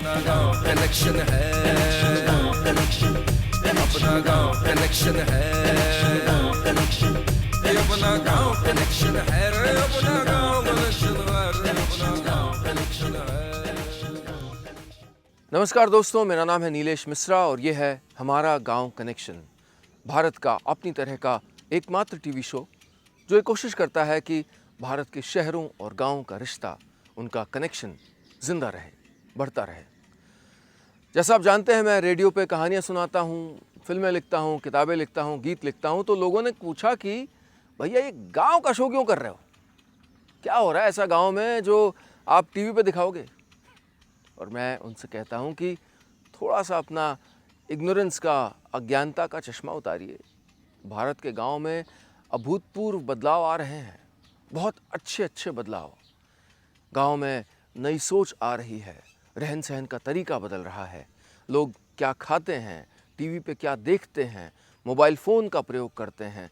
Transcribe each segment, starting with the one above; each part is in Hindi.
अपना गांव कनेक्शन है, अपना गांव कनेक्शन है, अपना गांव कनेक्शन है, अपना गांव कनेक्शन है, अपना गांव कनेक्शन है। नमस्कार दोस्तों, मेरा नाम है नीलेश मिश्रा और ये है हमारा गांव कनेक्शन, भारत का अपनी तरह का एकमात्र टीवी शो जो ये कोशिश करता है कि भारत के शहरों और गांवों का रिश्ता, उनका कनेक्शन जिंदा रहे, बढ़ता रहे। जैसा आप जानते हैं, मैं रेडियो पे कहानियाँ सुनाता हूँ, फिल्में लिखता हूँ, किताबें लिखता हूँ, गीत लिखता हूँ। तो लोगों ने पूछा कि भैया ये गांव का शो क्यों कर रहे हो? क्या हो रहा है ऐसा गांव में जो आप टीवी पे दिखाओगे? और मैं उनसे कहता हूँ कि थोड़ा सा अपना इग्नोरेंस का, अज्ञानता का चश्मा उतारिए। भारत के गांव में अभूतपूर्व बदलाव आ रहे हैं, बहुत अच्छे अच्छे बदलाव। गांव में नई सोच आ रही है, रहन सहन का तरीका बदल रहा है, लोग क्या खाते हैं, टीवी पे क्या देखते हैं, मोबाइल फ़ोन का प्रयोग करते हैं,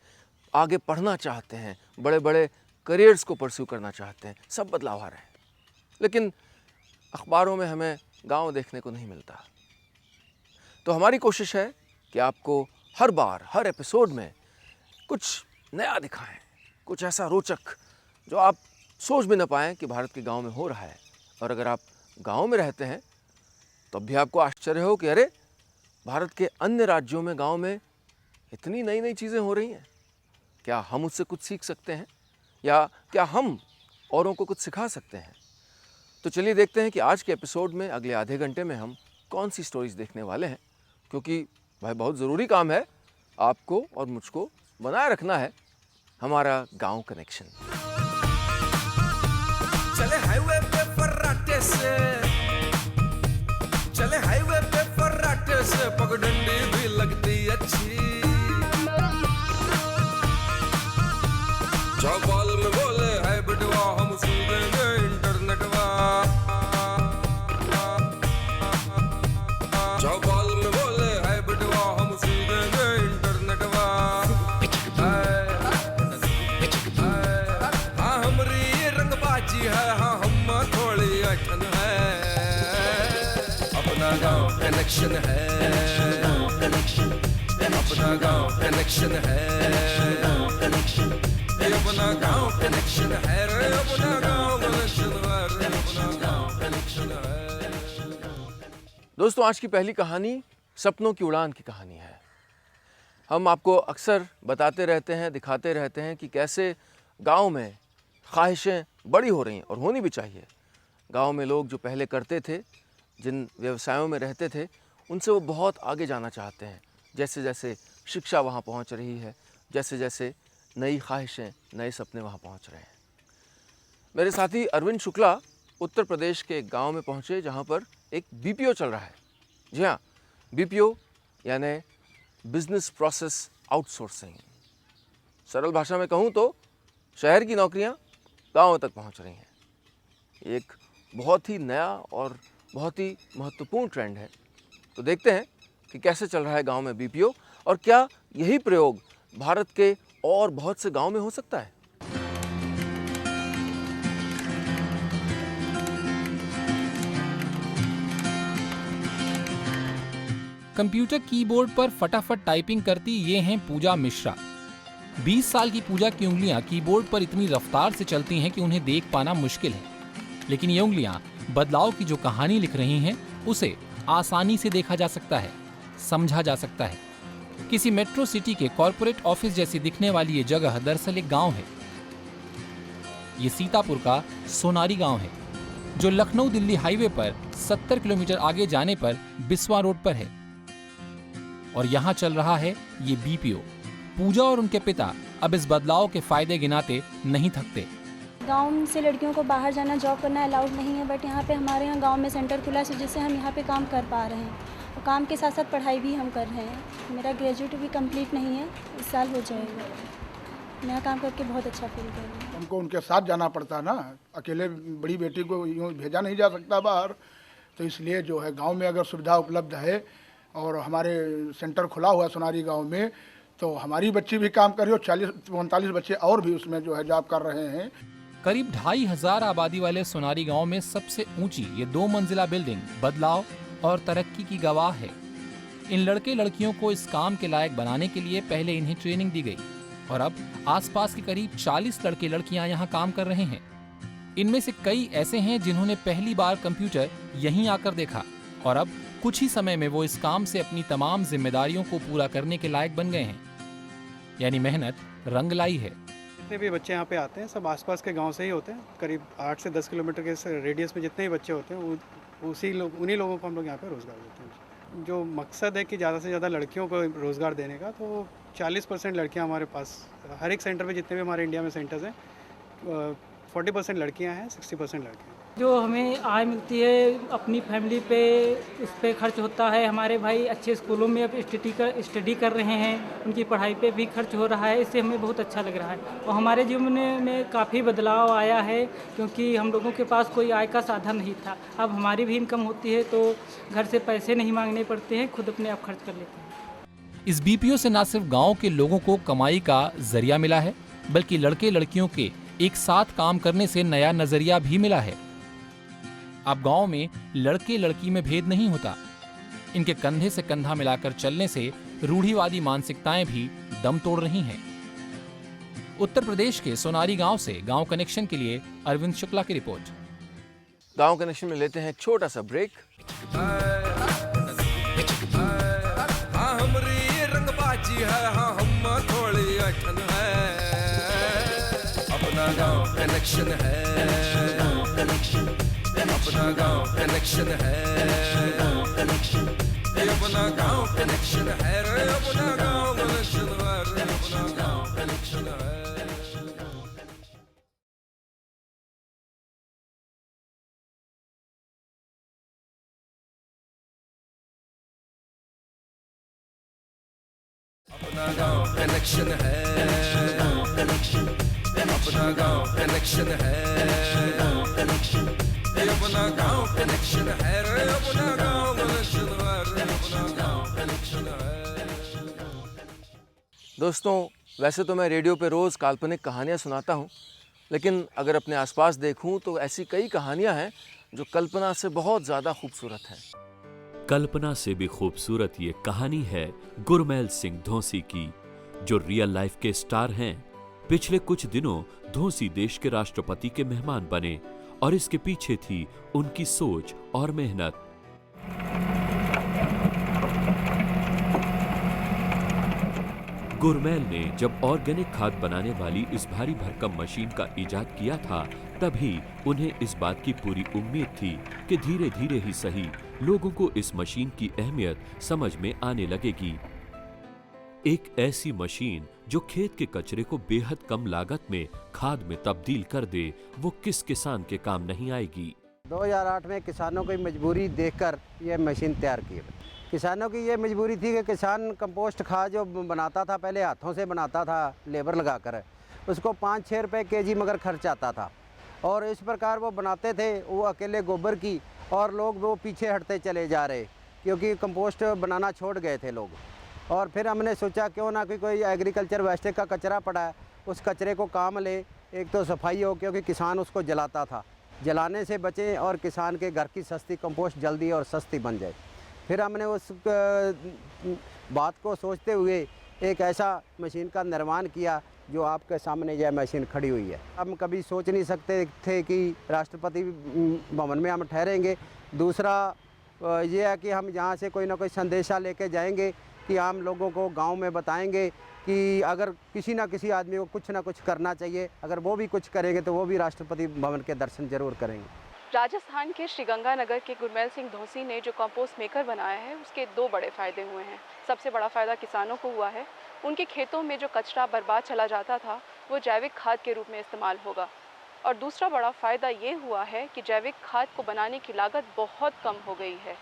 आगे पढ़ना चाहते हैं, बड़े बड़े करियर्स को परस्यू करना चाहते हैं, सब बदलाव आ रहे हैं। लेकिन अखबारों में हमें गांव देखने को नहीं मिलता। तो हमारी कोशिश है कि आपको हर बार, हर एपिसोड में कुछ नया दिखाएं, कुछ ऐसा रोचक जो आप सोच भी ना पाएं कि भारत के गांव में हो रहा है। और अगर आप गांव में रहते हैं तब भी आपको आश्चर्य हो कि अरे, भारत के अन्य राज्यों में, गांव में इतनी नई नई चीज़ें हो रही हैं। क्या हम उससे कुछ सीख सकते हैं या क्या हम औरों को कुछ सिखा सकते हैं? तो चलिए देखते हैं कि आज के एपिसोड में, अगले आधे घंटे में हम कौन सी स्टोरीज देखने वाले हैं। क्योंकि भाई बहुत ज़रूरी काम है आपको और मुझको बनाए रखना है हमारा गांव कनेक्शन। चले हाईवे पे फर्राटे से, चले हाईवे पे फर्राटे से, पगडंडी भी लगती अच्छी। चौपाल में बोले है बिटवा, हम सुन देंगे इंटरनेटवा। चौपाल में बोले है बिटवा, हम सुन देंगे इंटरनेटवा। हाँ हमरी रंगबाजी है, हाँ हम थोड़ी अठन है। अपना गांव कनेक्शन है, अपना गांव कनेक्शन है, अपना गांव कनेक्शन है, अपना गांव कनेक्शन है, अपना गांव कनेक्शन है। दोस्तों, आज की पहली कहानी सपनों की उड़ान की कहानी है। हम आपको अक्सर बताते रहते हैं, दिखाते रहते हैं कि कैसे गांव में ख्वाहिशें बड़ी हो रही हैं और होनी भी चाहिए। गांव में लोग जो पहले करते थे, जिन व्यवसायों में रहते थे, उनसे वो बहुत आगे जाना चाहते हैं। जैसे जैसे शिक्षा वहाँ पहुँच रही है, जैसे जैसे नई ख्वाहिशें, नए सपने वहाँ पहुँच रहे हैं। मेरे साथी अरविंद शुक्ला उत्तर प्रदेश के एक गांव में पहुँचे जहाँ पर एक बीपीओ चल रहा है। जी हाँ, बीपीओ यानी बिजनेस प्रोसेस आउटसोर्सिंग। सरल भाषा में कहूँ तो शहर की नौकरियाँ गाँव तक पहुँच रही हैं। एक बहुत ही नया और बहुत ही महत्वपूर्ण ट्रेंड है। तो देखते हैं कि कैसे चल रहा है गांव में बीपीओ और क्या यही प्रयोग भारत के और बहुत से गांव में हो सकता है। कंप्यूटर कीबोर्ड पर फटाफट टाइपिंग करती ये हैं पूजा मिश्रा। 20 साल की पूजा की उंगलियां कीबोर्ड पर इतनी रफ्तार से चलती हैं कि उन्हें देख पाना मुश्किल है। लेकिन ये उंगलियां बदलाव की जो कहानी लिख रही हैं, उसे आसानी से देखा जा सकता है, समझा जा सकता है। किसी मेट्रो सिटी के कॉर्पोरेट ऑफिस जैसी दिखने वाली ये जगह दरअसल एक गांव है। ये सीतापुर का सोनारी गांव है, जो लखनऊ दिल्ली हाईवे पर 70 किलोमीटर आगे जाने पर बिस्वा रोड पर है। और यहाँ चल रहा है ये बीपीओ। पूजा और उनके पिता अब इस बदलाव के फायदे गिनाते नहीं थकते। गांव से लड़कियों को बाहर जाना, जॉब करना अलाउड नहीं है, बट यहाँ पे हमारे यहाँ गांव में सेंटर खुला है, जिससे हम यहाँ पे काम कर पा रहे हैं। और काम के साथ साथ पढ़ाई भी हम कर रहे हैं। मेरा ग्रेजुएट भी कंप्लीट नहीं है, इस साल हो जाएगा। मैं यहाँ काम करके बहुत अच्छा फील कर रही हूँ। हमको उनके साथ जाना पड़ता ना, अकेले बड़ी बेटी को यूँ भेजा नहीं जा सकता बाहर। तो इसलिए जो है गांव में अगर सुविधा उपलब्ध है और हमारे सेंटर खुला हुआ सोनारी गांव में, तो हमारी बच्ची भी काम कर रही हो, 40-45 बच्चे और भी उसमें जो है जॉब कर रहे हैं। करीब 2500 आबादी वाले सोनारी गांव में सबसे ऊंची ये 2 मंजिला बिल्डिंग बदलाव और तरक्की की गवाह है। इन लड़के लड़कियों को इस काम के लायक बनाने के लिए पहले इन्हें ट्रेनिंग दी गई और अब आसपास के करीब 40 लड़के लड़कियां यहाँ काम कर रहे हैं। इनमें से कई ऐसे हैं जिन्होंने पहली बार कंप्यूटर यहीं आकर देखा और अब कुछ ही समय में वो इस काम से अपनी तमाम जिम्मेदारियों को पूरा करने के लायक बन गए हैं। यानी मेहनत रंग लाई है। जितने भी बच्चे यहाँ पे आते हैं सब आसपास के गांव से ही होते हैं। करीब 8 से 10 किलोमीटर के रेडियस में जितने भी बच्चे होते हैं उन्हीं लोगों को हम लोग यहाँ पे रोज़गार देते हैं। जो मकसद है कि ज़्यादा से ज़्यादा लड़कियों को रोज़गार देने का, तो 40% लड़कियाँ हमारे पास हर एक सेंटर पे, जितने भी हमारे इंडिया में सेंटर्स हैं 40% लड़कियाँ हैं, 60% लड़के हैं। जो हमें आय मिलती है अपनी फैमिली पे, उस पर खर्च होता है। हमारे भाई अच्छे स्कूलों में अब स्टडी कर रहे हैं, उनकी पढ़ाई पे भी खर्च हो रहा है। इससे हमें बहुत अच्छा लग रहा है और हमारे जीवन में काफ़ी बदलाव आया है, क्योंकि हम लोगों के पास कोई आय का साधन नहीं था। अब हमारी भी इनकम होती है तो घर से पैसे नहीं मांगने पड़ते हैं, खुद अपने आप खर्च कर लेते हैं। इस बीपीओ से न सिर्फ गांव के लोगों को कमाई का जरिया मिला है, बल्कि लड़के लड़कियों के एक साथ काम करने से नया नजरिया भी मिला है। अब गांव में लड़के लड़की में भेद नहीं होता। इनके कंधे से कंधा मिलाकर चलने से रूढ़िवादी मानसिकताएं भी दम तोड़ रही हैं। उत्तर प्रदेश के सोनारी गांव से गांव कनेक्शन के लिए अरविंद शुक्ला की रिपोर्ट। गांव कनेक्शन में लेते हैं एक छोटा सा ब्रेक। हाँ हमरी रंगबाजी है, हाँ हम थोड़ी अठन है। अपना गांव कनेक्शन है, अपना गांव कनेक्शन है, अपना गांव कनेक्शन है रे, अपना गांव कनेक्शन है रे, अपना गांव कनेक्शन है। अपना गांव कनेक्शन है, अपना गांव कनेक्शन है, अपना गांव कनेक्शन है रे, अपना गांव कनेक्शन है रे, अपना गांव कनेक्शन है। दोस्तों, वैसे तो मैं रेडियो पे रोज़ काल्पनिक कहानियाँ सुनाता हूँ, लेकिन अगर अपने आसपास देखूँ तो ऐसी कई कहानियाँ हैं जो कल्पना से बहुत ज़्यादा खूबसूरत हैं। कल्पना से भी खूबसूरत ये कहानी है गुरमैल सिंह धोसी की, जो रियल लाइफ के स्टार हैं। पिछले कुछ दिनों धोसी देश के राष्ट्रपति के मेहमान बने और इसके पीछे थी उनकी सोच और मेहनत। गुरमैल ने जब ऑर्गेनिक खाद बनाने वाली इस भारी भरकम मशीन का इजाद किया था, तभी उन्हें इस बात की पूरी उम्मीद थी कि धीरे धीरे ही सही लोगों को इस मशीन की अहमियत समझ में आने लगेगी। एक ऐसी मशीन जो खेत के कचरे को बेहद कम लागत में खाद में तब्दील कर दे, वो किस किसान के काम नहीं आएगी। 2008 में किसानों की मजबूरी देखकर ये मशीन तैयार की। किसानों की ये मजबूरी थी कि किसान कंपोस्ट खाद जो बनाता था, पहले हाथों से बनाता था लेबर लगाकर, उसको 5-6 रुपये केजी मगर खर्च आता था और इस प्रकार वो बनाते थे वो अकेले गोबर की, और लोग वो पीछे हटते चले जा रहे क्योंकि कंपोस्ट बनाना छोड़ गए थे लोग। और फिर हमने सोचा क्यों ना कि कोई एग्रीकल्चर वेस्ट का कचरा पड़ा है, उस कचरे को काम ले, एक तो सफाई हो क्योंकि किसान उसको जलाता था, जलाने से बचें और किसान के घर की सस्ती कंपोस्ट जल्दी और सस्ती बन जाए। फिर हमने उस बात को सोचते हुए एक ऐसा मशीन का निर्माण किया जो आपके सामने यह मशीन खड़ी हुई है। हम कभी सोच नहीं सकते थे कि राष्ट्रपति भवन में हम ठहरेंगे। दूसरा ये है कि हम यहाँ से कोई ना कोई संदेशा लेके जाएंगे कि आम लोगों को गांव में बताएंगे कि अगर किसी ना किसी आदमी को कुछ ना कुछ करना चाहिए, अगर वो भी कुछ करेंगे तो वो भी राष्ट्रपति भवन के दर्शन जरूर करेंगे। राजस्थान के श्रीगंगानगर के गुरमैल सिंह धोसी ने जो कंपोस्ट मेकर बनाया है, उसके 2 बड़े फ़ायदे हुए हैं। सबसे बड़ा फ़ायदा किसानों को हुआ है, उनके खेतों में जो कचरा बर्बाद चला जाता था वो जैविक खाद के रूप में इस्तेमाल होगा। और दूसरा बड़ा फ़ायदा ये हुआ है कि जैविक खाद को बनाने की लागत बहुत कम हो गई है।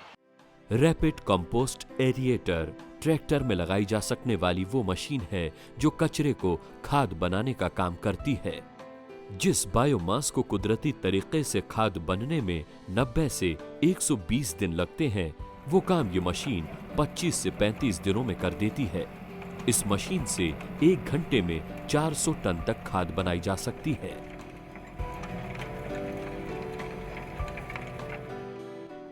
रैपिड कंपोस्ट एरिएटर ट्रैक्टर में लगाई जा सकने वाली वो मशीन है जो कचरे को खाद बनाने का काम करती है। जिस बायोमास को कुदरती तरीके से खाद बनने में 90 से 120 दिन लगते हैं, वो काम ये मशीन 25 से 35 दिनों में कर देती है। इस मशीन से 1 घंटे में 400 टन तक खाद बनाई जा सकती है।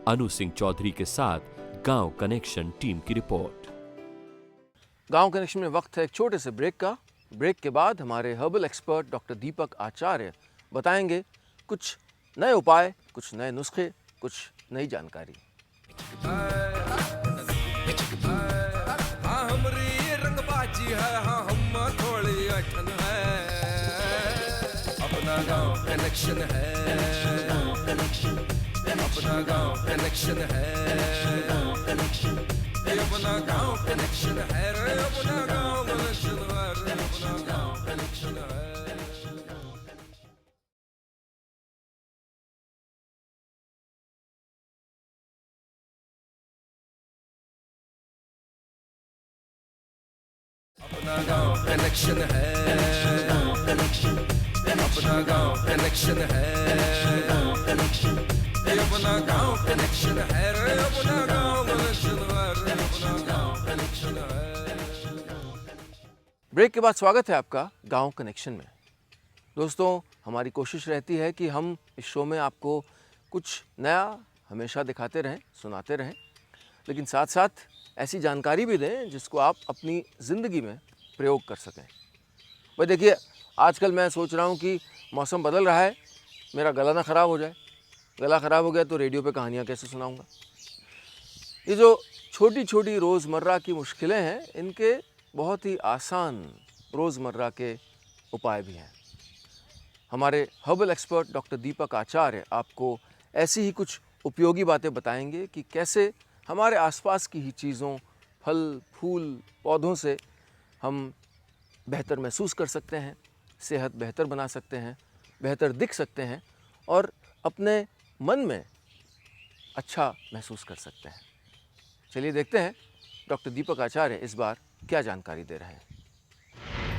अनु सिंह चौधरी के साथ गांव कनेक्शन टीम की रिपोर्ट। गांव कनेक्शन में वक्त है एक छोटे से ब्रेक का। ब्रेक के बाद हमारे हर्बल एक्सपर्ट डॉक्टर दीपक आचार्य बताएंगे कुछ नए उपाय, कुछ नए नुस्खे, कुछ नई जानकारी। हाँ हमरी रंगबाजी है, हाँ हम थोड़ी अठन है, अपना गांव कनेक्शन है, अपना गांव कनेक्शन है, अपना गांव कनेक्शन है रे, अपना गांव कनेक्शन है रे, अपना गांव कनेक्शन है। अपना गांव कनेक्शन है, अपना गांव कनेक्शन है, अपना गांव कनेक्शन है रे, अपना गांव कनेक्शन है रे, अपना गांव कनेक्शन है। ब्रेक के बाद स्वागत है आपका गांव कनेक्शन में। दोस्तों, हमारी कोशिश रहती है कि हम इस शो में आपको कुछ नया हमेशा दिखाते रहें, सुनाते रहें, लेकिन साथ साथ ऐसी जानकारी भी दें जिसको आप अपनी ज़िंदगी में प्रयोग कर सकें। भाई देखिए, आजकल मैं सोच रहा हूँ कि मौसम बदल रहा है, मेरा गला ना ख़राब हो जाए। गला ख़राब हो गया तो रेडियो पे कहानियाँ कैसे सुनाऊँगा। ये जो छोटी छोटी रोज़मर्रा की मुश्किलें हैं, इनके बहुत ही आसान रोज़मर्रा के उपाय भी हैं। हमारे हर्बल एक्सपर्ट डॉक्टर दीपक आचार्य आपको ऐसी ही कुछ उपयोगी बातें बताएंगे कि कैसे हमारे आसपास की ही चीज़ों, फल, फूल, पौधों से हम बेहतर महसूस कर सकते हैं, सेहत बेहतर बना सकते हैं, बेहतर दिख सकते हैं और अपने मन में अच्छा महसूस कर सकते हैं। चलिए देखते हैं डॉक्टर दीपक आचार्य इस बार क्या जानकारी दे रहे हैं।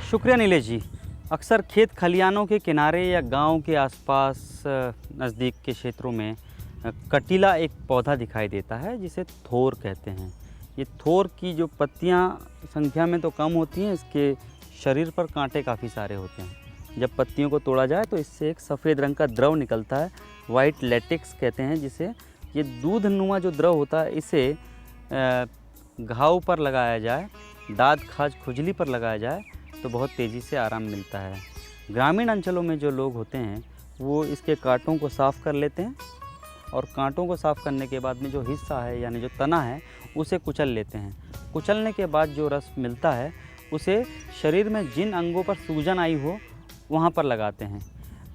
शुक्रिया नीलेश जी। अक्सर खेत खलियानों के किनारे या गांव के आसपास नज़दीक के क्षेत्रों में कटीला एक पौधा दिखाई देता है जिसे थोर कहते हैं। ये थोर की जो पत्तियां संख्या में तो कम होती हैं, इसके शरीर पर कांटे काफ़ी सारे होते हैं। जब पत्तियों को तोड़ा जाए तो इससे एक सफ़ेद रंग का द्रव निकलता है, वाइट लेटेक्स कहते हैं जिसे। ये दूध नुमा जो द्रव होता है इसे घाव पर लगाया जाए, दाद खाज खुजली पर लगाया जाए तो बहुत तेज़ी से आराम मिलता है। ग्रामीण अंचलों में जो लोग होते हैं वो इसके कांटों को साफ़ कर लेते हैं और कांटों को साफ़ करने के बाद में जो हिस्सा है यानी जो तना है उसे कुचल लेते हैं। कुचलने के बाद जो रस मिलता है उसे शरीर में जिन अंगों पर सूजन आई हो वहाँ पर लगाते हैं।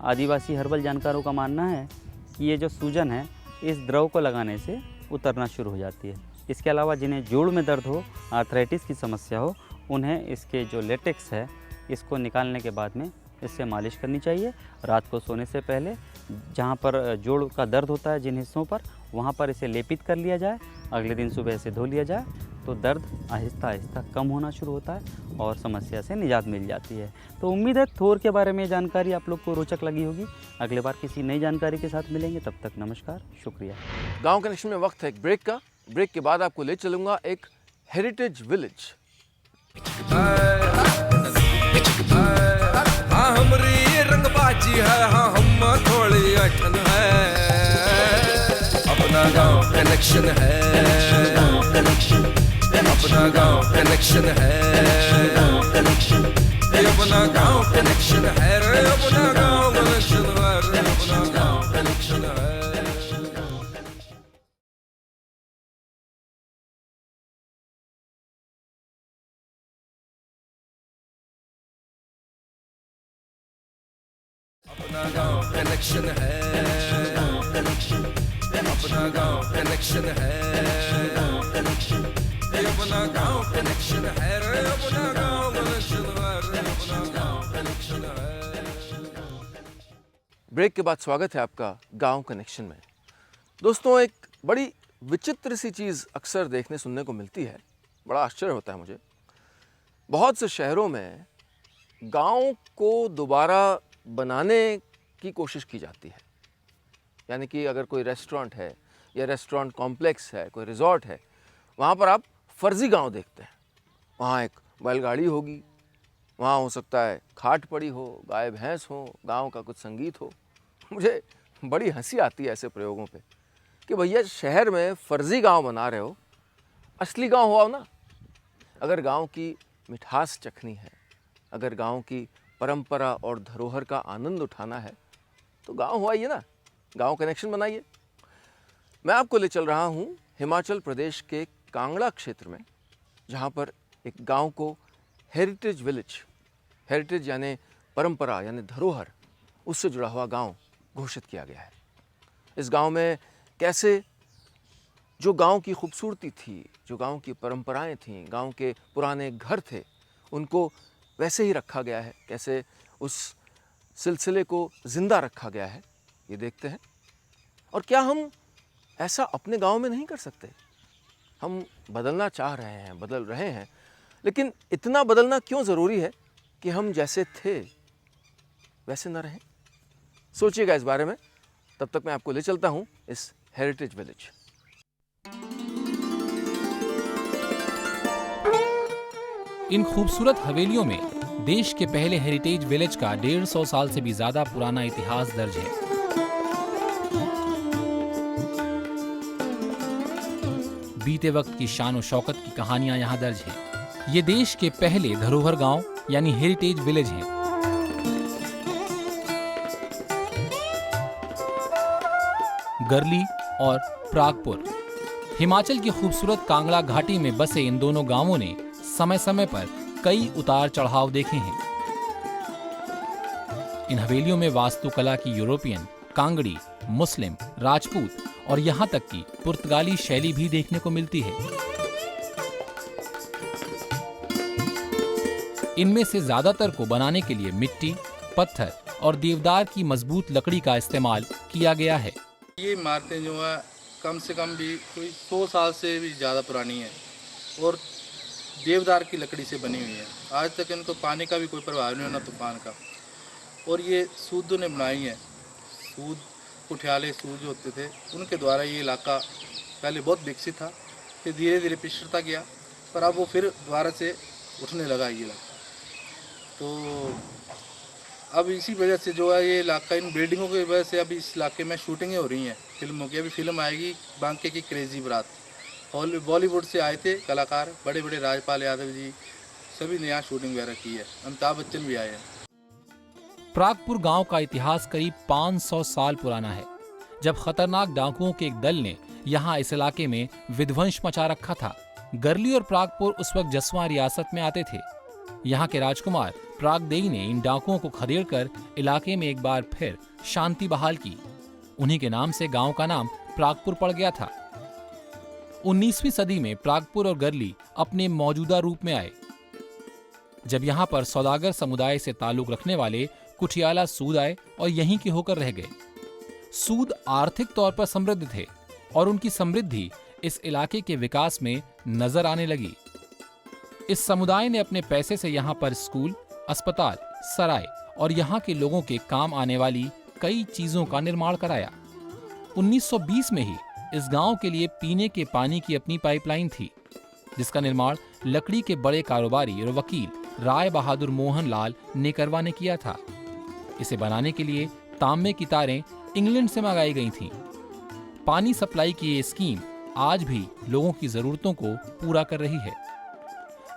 आदिवासी हर्बल जानकारों का मानना है कि ये जो सूजन है इस द्रव को लगाने से उतरना शुरू हो जाती है। इसके अलावा जिन्हें जोड़ में दर्द हो, आर्थराइटिस की समस्या हो, उन्हें इसके जो लेटेक्स है इसको निकालने के बाद में इससे मालिश करनी चाहिए। रात को सोने से पहले जहाँ पर जोड़ का दर्द होता है जिन हिस्सों पर, वहाँ पर इसे लेपित कर लिया जाए। अगले दिन सुबह इसे धो लिया जाए तो दर्द आहिस्ता आहिस्ता कम होना शुरू होता है और समस्या से निजात मिल जाती है। तो उम्मीद है थोर के बारे में जानकारी आप लोग को रोचक लगी होगी। अगले बार किसी नई जानकारी के साथ मिलेंगे, तब तक नमस्कार, शुक्रिया। गांव कनेक्शन में वक्त है एक ब्रेक का। ब्रेक के बाद आपको ले चलूँगा एक हेरिटेज विलेज। हाँ हमरी रंगबाजी है, हाँ हम थोड़ी अठन है, अपना गांव कनेक्शन है, अपना गांव कनेक्शन है, अपना गांव कनेक्शन है रे, अपना गांव कनेक्शन है रे, अपना गांव कनेक्शन है। अपना गांव कनेक्शन है, अपना गांव कनेक्शन है, अपना गांव कनेक्शन है रे, अपना गांव कनेक्शन है रे, अपना गांव कनेक्शन है। ब्रेक के बाद स्वागत है आपका गांव कनेक्शन में। दोस्तों, एक बड़ी विचित्र सी चीज़ अक्सर देखने सुनने को मिलती है, बड़ा आश्चर्य होता है मुझे। बहुत से शहरों में गांव को दोबारा बनाने की कोशिश की जाती है। यानी कि अगर कोई रेस्टोरेंट है या रेस्टोरेंट कॉम्प्लेक्स है, कोई रिजॉर्ट है, वहाँ पर आप फर्जी गांव देखते हैं। वहाँ एक बैलगाड़ी होगी, वहाँ हो सकता है खाट पड़ी हो, गाय भैंस हो, गांव का कुछ संगीत हो। मुझे बड़ी हंसी आती है ऐसे प्रयोगों पे कि भैया शहर में फर्जी गांव बना रहे हो, असली गांव हुआ ना। अगर गांव की मिठास चखनी है, अगर गांव की परंपरा और धरोहर का आनंद उठाना है तो गांव हुआ ये ना, गांव कनेक्शन बनाइए। मैं आपको ले चल रहा हूं हिमाचल प्रदेश के कांगड़ा क्षेत्र में, जहां पर एक गांव को हेरिटेज विलेज, हेरिटेज यानी परंपरा यानी धरोहर, उससे जुड़ा हुआ गांव घोषित किया गया है। इस गांव में कैसे जो गांव की खूबसूरती थी, जो गांव की परंपराएं थीं, गांव के पुराने घर थे, उनको वैसे ही रखा गया है, कैसे उस सिलसिले को ज़िंदा रखा गया है, ये देखते हैं। और क्या हम ऐसा अपने गांव में नहीं कर सकते? हम बदलना चाह रहे हैं, बदल रहे हैं, लेकिन इतना बदलना क्यों ज़रूरी है कि हम जैसे थे वैसे न रहें? सोचिएगा इस बारे में। तब तक मैं आपको ले चलता हूं इस हेरिटेज विलेज। इन खूबसूरत हवेलियों में देश के पहले हेरिटेज विलेज का 150 साल से भी ज्यादा पुराना इतिहास दर्ज है। बीते वक्त की शान और शौकत की कहानियां यहाँ दर्ज हैं। ये देश के पहले धरोहर गांव यानी हेरिटेज विलेज हैं। गरली और प्रागपुर। हिमाचल की खूबसूरत कांगड़ा घाटी में बसे इन दोनों गांवों ने समय समय पर कई उतार चढ़ाव देखे हैं। इन हवेलियों में वास्तुकला की यूरोपियन, कांगड़ी, मुस्लिम, राजपूत और यहाँ तक कि पुर्तगाली शैली भी देखने को मिलती है। इनमें से ज्यादातर को बनाने के लिए मिट्टी, पत्थर और देवदार की मजबूत लकड़ी का इस्तेमाल किया गया है। ये इमारतें जो है कम से कम भी कोई 100 साल से भी ज़्यादा पुरानी है और देवदार की लकड़ी से बनी हुई है। आज तक इनको पानी का भी कोई प्रभाव नहीं होना, तूफान का। और ये सूदों ने बनाई है। सूद, कुठियाले सूद जो होते थे, उनके द्वारा ये इलाका पहले बहुत विकसित था, फिर धीरे धीरे पिछड़ता गया, पर अब वो फिर दोबारा से उठने लगा ये इलाका। तो अब इसी वजह से जो है ये इलाका, इन बिल्डिंगों की वजह से अभी इस इलाके में शूटिंगें हो रही हैं फिल्मों की। अभी फिल्म आएगी बांके की क्रेजी बारात। बॉलीवुड से आए थे कलाकार, बड़े बड़े राजपाल यादव जी, सभी ने यहाँ शूटिंग वगैरह की है। अमिताभ बच्चन भी आए हैं। प्रागपुर गांव का इतिहास करीब 500 साल पुराना है, जब खतरनाक डाकुओं के एक दल ने यहाँ इस इलाके में विध्वंस मचा रखा था। गरली और प्रागपुर उस वक्त जसवां रियासत में आते थे। यहाँ के राजकुमार प्रागदेई ने इन डाकुओं को खदेड़कर इलाके में एक बार फिर शांति बहाल की। उन्हीं के नाम से गांव का नाम प्रागपुर पड़ गया था। 19वीं सदी में प्रागपुर और गरली अपने मौजूदा रूप में आए, जब यहाँ पर सौदागर समुदाय से ताल्लुक रखने वाले कुठियाला सूद आए और यहीं के होकर रह गए। सूद आर्थिक तौर पर समृद्ध थे और उनकी समृद्धि इस इलाके के विकास में नजर आने लगी। इस समुदाय ने अपने पैसे से यहाँ पर स्कूल, अस्पताल, सराय और यहाँ के लोगों के काम आने वाली कई चीजों का निर्माण कराया। 1920 में ही इस गांव के लिए पीने के पानी की अपनी पाइपलाइन थी, जिसका निर्माण लकड़ी के बड़े कारोबारी और वकील राय बहादुर मोहन लाल नेकरवा ने किया था। इसे बनाने के लिए तांबे की तारें इंग्लैंड से मंगाई गई थीं। पानी सप्लाई की ये स्कीम आज भी लोगों की जरूरतों को पूरा कर रही है।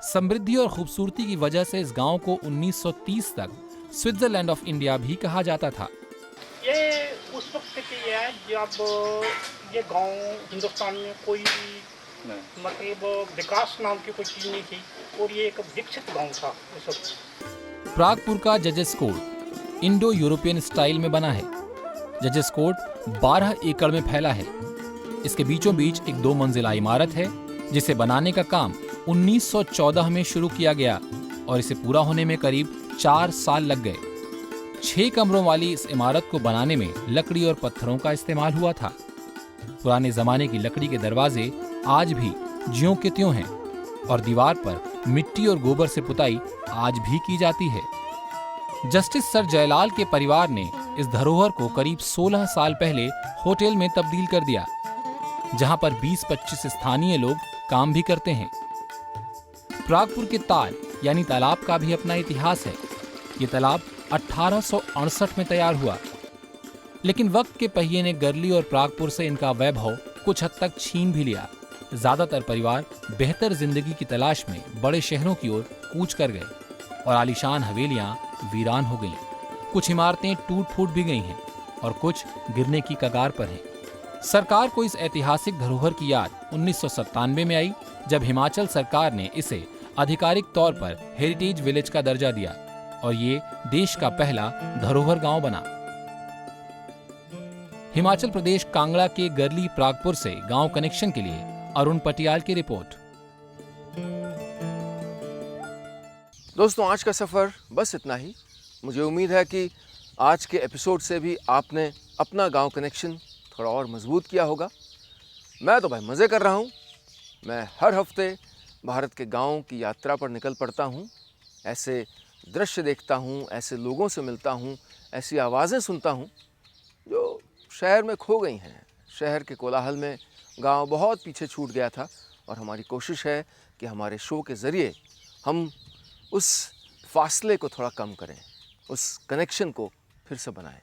समृद्धि और खूबसूरती की वजह से इस गांव को 1930 तक स्विट्जरलैंड ऑफ इंडिया भी कहा जाता था। ये उस वक्त की है जब ये गांव हिंदुस्तान में कोई मतलब विकास नाम की कोई चीज नहीं थी और ये एक विकसित गांव था उस वक्त। प्रागपुर का जजेस कोर्ट इंडो यूरोपियन स्टाइल में बना है। जजेस कोर्ट 12 एकड़ में फैला है। इसके बीचों बीच एक 2 मंजिला इमारत है, जिसे बनाने का काम 1914 में शुरू किया गया और इसे पूरा होने में करीब 4 साल लग गए। 6 कमरों वाली इस इमारत को बनाने में लकड़ी और पत्थरों का इस्तेमाल हुआ था। पुराने जमाने की लकड़ी के दरवाजे आज भी ज्यों के त्यों हैं और दीवार पर मिट्टी और गोबर से पुताई आज भी की जाती है। जस्टिस सर जयलाल के परिवार ने इस धरोहर को करीब 16 साल पहले होटल में तब्दील कर दिया, जहां पर 20-25 स्थानीय लोग काम भी करते हैं। प्रागपुर के ताल यानी तालाब का भी अपना इतिहास है। ये तालाब 1868 में तैयार हुआ। लेकिन वक्त के पहिए ने गरली और प्रागपुर से इनका वैभव कुछ हद तक छीन भी लिया। ज्यादातर परिवार बेहतर जिंदगी की तलाश में बड़े शहरों की ओर कूच कर गए और आलीशान हवेलियां वीरान हो गईं। कुछ इमारतें टूट फूट भी गई हैं और कुछ गिरने की कगार पर हैं। सरकार को इस ऐतिहासिक धरोहर की याद 1997 में आई, जब हिमाचल सरकार ने इसे आधिकारिक तौर पर हेरिटेज विलेज का दर्जा दिया और ये देश का पहला धरोहर गांव बना। हिमाचल प्रदेश कांगड़ा के गरली प्रागपुर से गांव कनेक्शन के लिए अरुण पटियाल की रिपोर्ट। दोस्तों, आज का सफ़र बस इतना ही। मुझे उम्मीद है कि आज के एपिसोड से भी आपने अपना गांव कनेक्शन थोड़ा और मजबूत किया होगा। मैं तो भाई मज़े कर रहा हूं। मैं हर हफ्ते भारत के गांवों की यात्रा पर निकल पड़ता हूं, ऐसे दृश्य देखता हूं, ऐसे लोगों से मिलता हूं, ऐसी आवाज़ें सुनता हूं जो शहर में खो गई हैं। शहर के कोलाहल में गांव बहुत पीछे छूट गया था और हमारी कोशिश है कि हमारे शो के ज़रिए हम उस फासले को थोड़ा कम करें, उस कनेक्शन को फिर से बनाएं।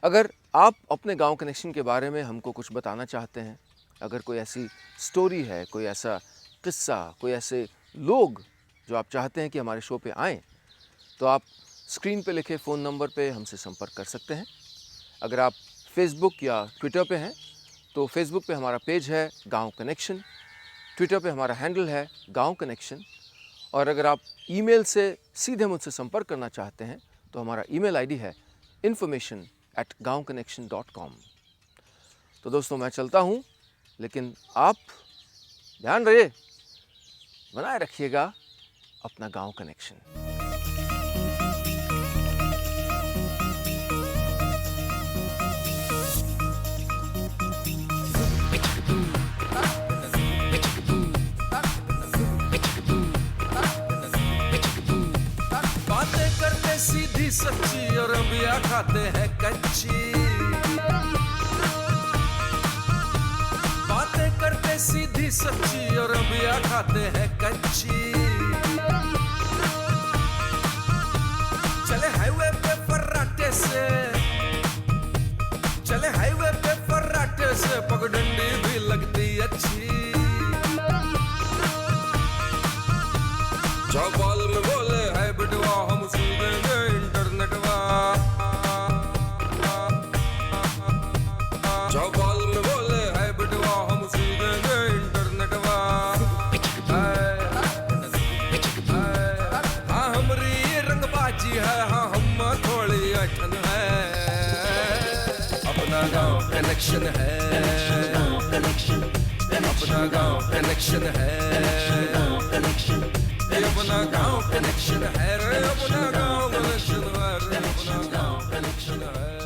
अगर आप अपने गांव कनेक्शन के बारे में हमको कुछ बताना चाहते हैं, अगर कोई ऐसी स्टोरी है, कोई ऐसा किस्सा, कोई ऐसे लोग जो आप चाहते हैं कि हमारे शो पे आएँ, तो आप स्क्रीन पे लिखे फ़ोन नंबर पे हमसे संपर्क कर सकते हैं। अगर आप फेसबुक या ट्विटर पे हैं तो फेसबुक पे हमारा पेज है गांव कनेक्शन, ट्विटर पे हमारा हैंडल है गांव कनेक्शन, और अगर आप ईमेल से सीधे मुझसे संपर्क करना चाहते हैं तो हमारा ईमेल आईडी है information@gaonconnection.com। तो दोस्तों, मैं चलता हूँ, लेकिन आप ध्यान रहिए, बनाए रखिएगा अपना गांव कनेक्शन। बातें करते सीधी सच्ची और अबिया खाते हैं कच्ची। बातें करते सीधी सच्ची और अबिया खाते हैं कच्ची। चले हाईवे पे फर्राटे से, चले हाईवे पे फर्राटे से, पगडंडी भी लगती अच्छी। चौपाल में बोले है बिटवा हम सुन देंगे इंटरनेटवा। चौपाल में बोले है बिटवा हम सुन देंगे इंटरनेटवा। हाँ हमारी रंगबाजी है, हाँ हम थोड़ी अठन है। अपना गांव कनेक्शन है, अपना गांव कनेक्शन है, अपना गांव कनेक्शन है रे, अपना गांव कनेक्शन है रे, अपना गांव कनेक्शन है।